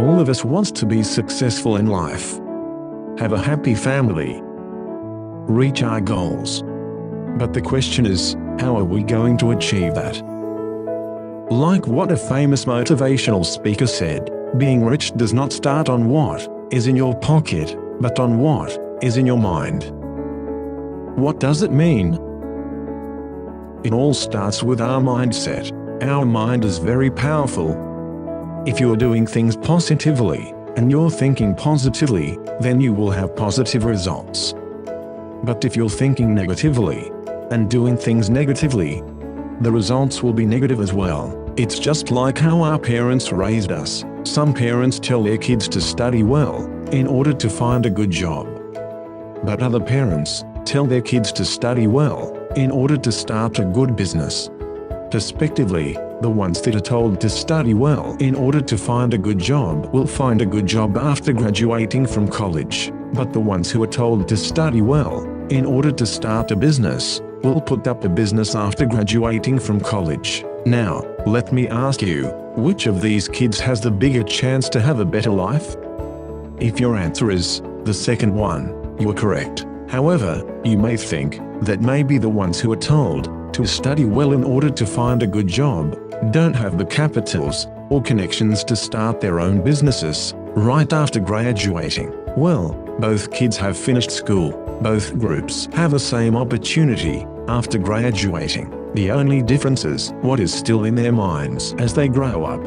All of us wants to be successful in life. Have a happy family. Reach our goals. But the question is, how are we going to achieve that? Like what a famous motivational speaker said, being rich does not start on what is in your pocket, but on what is in your mind. What does it mean? It all starts with our mindset. Our mind is very powerful. If you are doing things positively, and you're thinking positively, then you will have positive results. But if you're thinking negatively, and doing things negatively, the results will be negative as well. It's just like how our parents raised us. Some parents tell their kids to study well, in order to find a good job. But other parents tell their kids to study well, in order to start a good business. Respectively, the ones that are told to study well in order to find a good job will find a good job after graduating from college. But the ones who are told to study well in order to start a business will put up a business after graduating from college. Now, let me ask you, which of these kids has the bigger chance to have a better life? If your answer is the second one, you are correct. However, you may think that maybe the ones who are told to study well in order to find a good job don't have the capitals or connections to start their own businesses right after graduating. Well, both kids have finished school. Both groups have the same opportunity after graduating. The only difference is what is still in their minds as they grow up.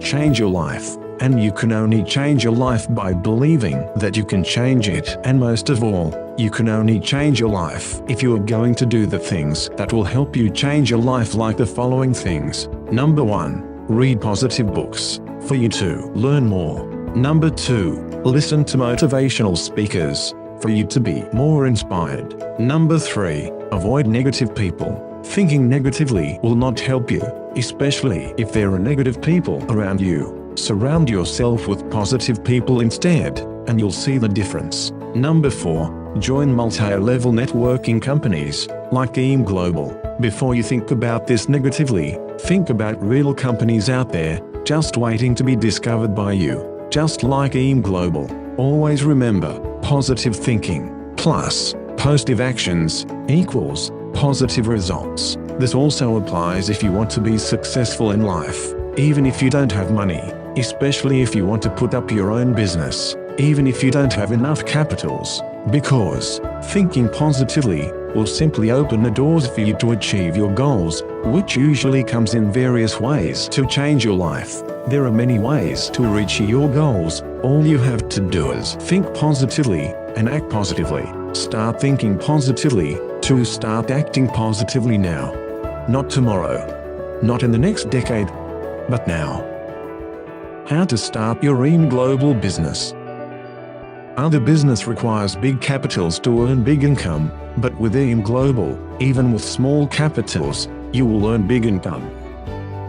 Change your life, and you can only change your life by believing that you can change it. And most of all, you can only change your life if you are going to do the things that will help you change your life, like the following things. Number 1. Read positive books for you to learn more. Number 2. Listen to motivational speakers for you to be more inspired. Number 3. Avoid negative people. Thinking negatively will not help you, especially if there are negative people around you. Surround yourself with positive people instead, and you'll see the difference. Number 4. Join multi-level networking companies, like EAM Global. Before you think about this negatively, think about real companies out there, just waiting to be discovered by you, just like EAM Global. Always remember, positive thinking plus positive actions equals positive results. This also applies if you want to be successful in life, even if you don't have money, especially if you want to put up your own business, even if you don't have enough capitals, because thinking positively will simply open the doors for you to achieve your goals, which usually comes in various ways to change your life. There are many ways to reach your goals. All you have to do is think positively and act positively. Start thinking positively to start acting positively now. Not tomorrow. Not in the next decade. But now. How to start your EAM Global business. Other business requires big capitals to earn big income, but with EAM Global, even with small capitals, you will earn big income.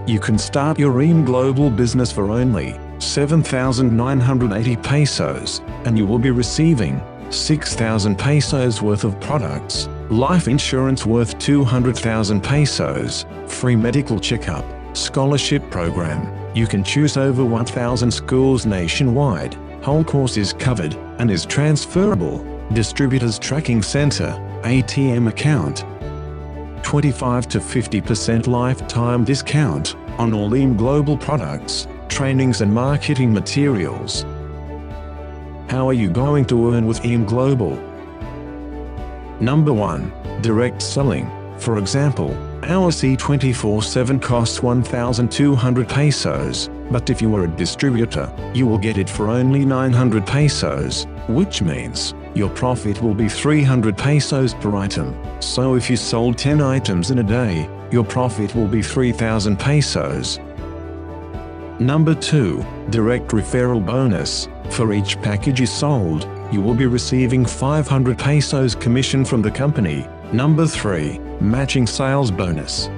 You can start your EAM Global business for only 7,980 pesos, and you will be receiving 6,000 pesos worth of products, life insurance worth 200,000 pesos, free medical checkup, scholarship program. You can choose over 1,000 schools nationwide, whole course is covered and is transferable, distributors tracking center, ATM account, 25 to 50% lifetime discount on all EAM Global products, trainings and marketing materials. How are you going to earn with EAM Global? Number 1. Direct selling. For example, our C24/7 costs 1,200 pesos, but if you are a distributor, you will get it for only 900 pesos, which means your profit will be 300 pesos per item. So if you sold 10 items in a day, your profit will be 3,000 pesos. Number 2. Direct referral bonus. For each package you sold, you will be receiving 500 pesos commission from the company. Number 3. Matching sales bonus.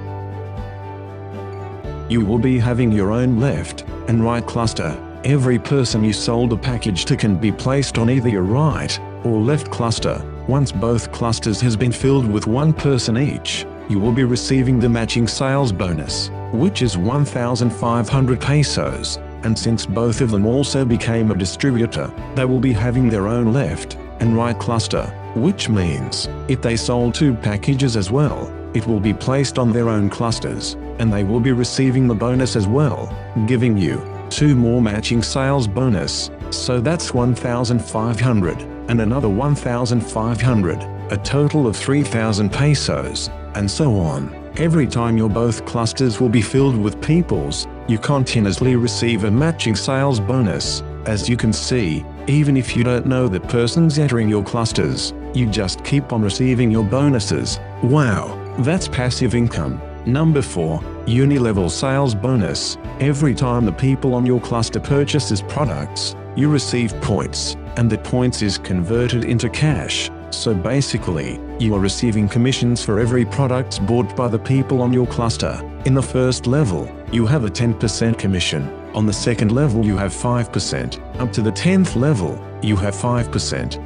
You will be having your own left and right cluster. Every person you sold a package to can be placed on either your right or left cluster. Once both clusters has been filled with one person each, you will be receiving the matching sales bonus, which is 1,500 pesos. And since both of them also became a distributor, they will be having their own left and right cluster, which means, if they sold 2 packages as well, it will be placed on their own clusters, and they will be receiving the bonus as well, giving you 2 more matching sales bonus, so that's 1,500, and another 1,500, a total of 3,000 pesos, and so on. Every time your both clusters will be filled with peoples, you continuously receive a matching sales bonus. As you can see, even if you don't know the person's entering your clusters, you just keep on receiving your bonuses. Wow, that's passive income. Number 4, uni-level sales bonus. Every time the people on your cluster purchases products, you receive points, and the points is converted into cash. So basically, you are receiving commissions for every product bought by the people on your cluster. In the first level, you have a 10% commission. On the second level you have 5%. Up to the 10th level, you have 5%.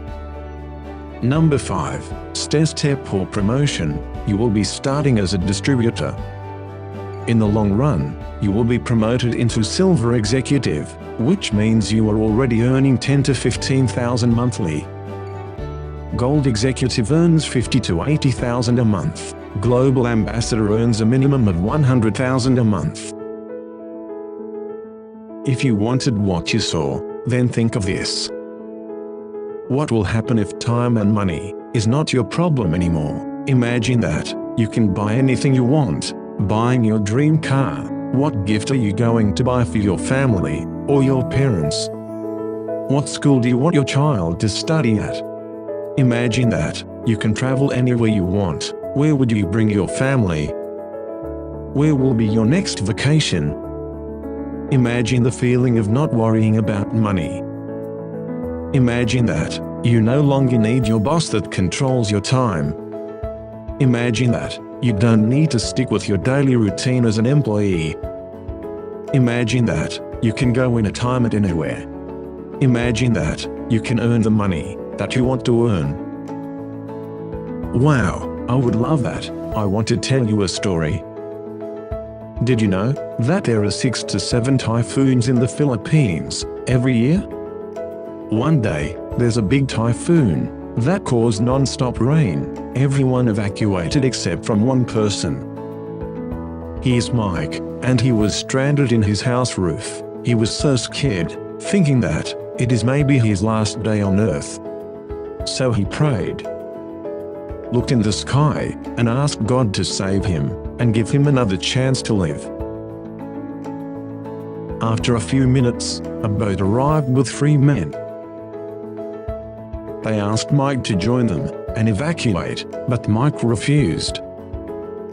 Number 5. Step or promotion. You will be starting as a distributor. In the long run, you will be promoted into Silver Executive, which means you are already earning 10 to 15,000 monthly. Gold Executive earns 50 to 80,000 a month. Global Ambassador earns a minimum of 100,000 a month. If you wanted what you saw, then think of this. What will happen if time and money is not your problem anymore? Imagine that you can buy anything you want. Buying your dream car. What gift are you going to buy for your family or your parents? What school do you want your child to study at? Imagine that you can travel anywhere you want. Where would you bring your family? Where will be your next vacation? Imagine the feeling of not worrying about money. Imagine that you no longer need your boss that controls your time. Imagine that you don't need to stick with your daily routine as an employee. Imagine that you can go anytime and anywhere. Imagine that you can earn the money that you want to earn. Wow, I would love that. I want to tell you a story. Did you know that there are 6 to 7 typhoons in the Philippines every year? One day, there's a big typhoon that caused non-stop rain. Everyone evacuated except from one person. He's Mike, and he was stranded in his house roof. He was so scared, thinking that it is maybe his last day on earth. So he prayed, looked in the sky, and asked God to save him and give him another chance to live. After a few minutes, a boat arrived with 3 men. They asked Mike to join them and evacuate, but Mike refused.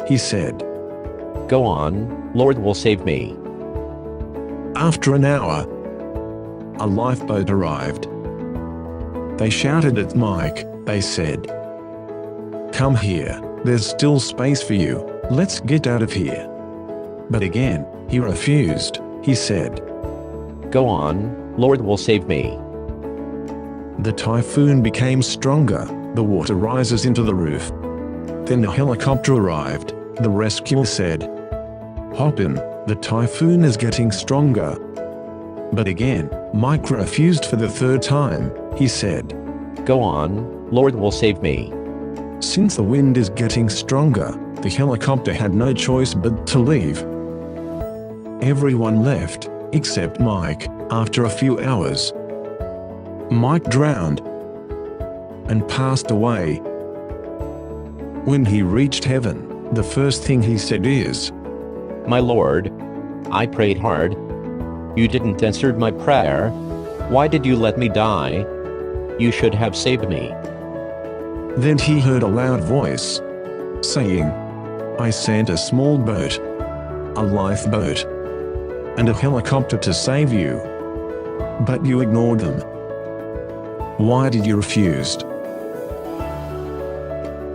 He said, "Go on, Lord will save me." After an hour, a lifeboat arrived. They shouted at Mike. They said, "Come here, there's still space for you, let's get out of here." But again, he refused. He said, "Go on, Lord will save me." The typhoon became stronger, the water rises into the roof. Then a helicopter arrived. The rescuer said, "Hop in, the typhoon is getting stronger." But again, Mike refused for the 3rd time. He said, "Go on, Lord will save me." Since the wind is getting stronger, the helicopter had no choice but to leave. Everyone left, except Mike. After a few hours, Mike drowned and passed away. When he reached heaven, the first thing he said is, "My Lord, I prayed hard. You didn't answer my prayer. Why did you let me die? You should have saved me." Then he heard a loud voice saying, "I sent a small boat, a lifeboat, and a helicopter to save you. But you ignored them. Why did you refuse?"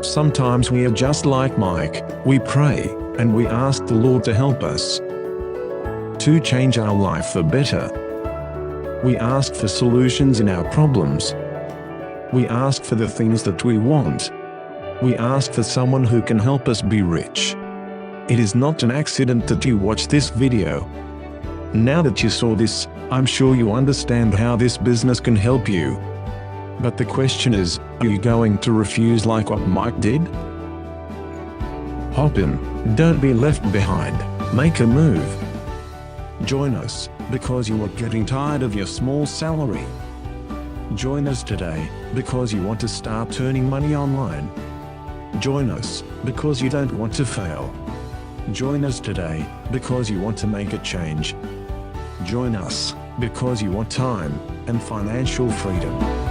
Sometimes we are just like Mike. We pray, and we ask the Lord to help us to change our life for better. We ask for solutions in our problems. We ask for the things that we want. We ask for someone who can help us be rich. It is not an accident that you watch this video. Now that you saw this, I'm sure you understand how this business can help you. But the question is, are you going to refuse like what Mike did? Hop in, don't be left behind, make a move. Join us, because you are getting tired of your small salary. Join us today, because you want to start earning money online. Join us, because you don't want to fail. Join us today, because you want to make a change. Join us, because you want time and financial freedom.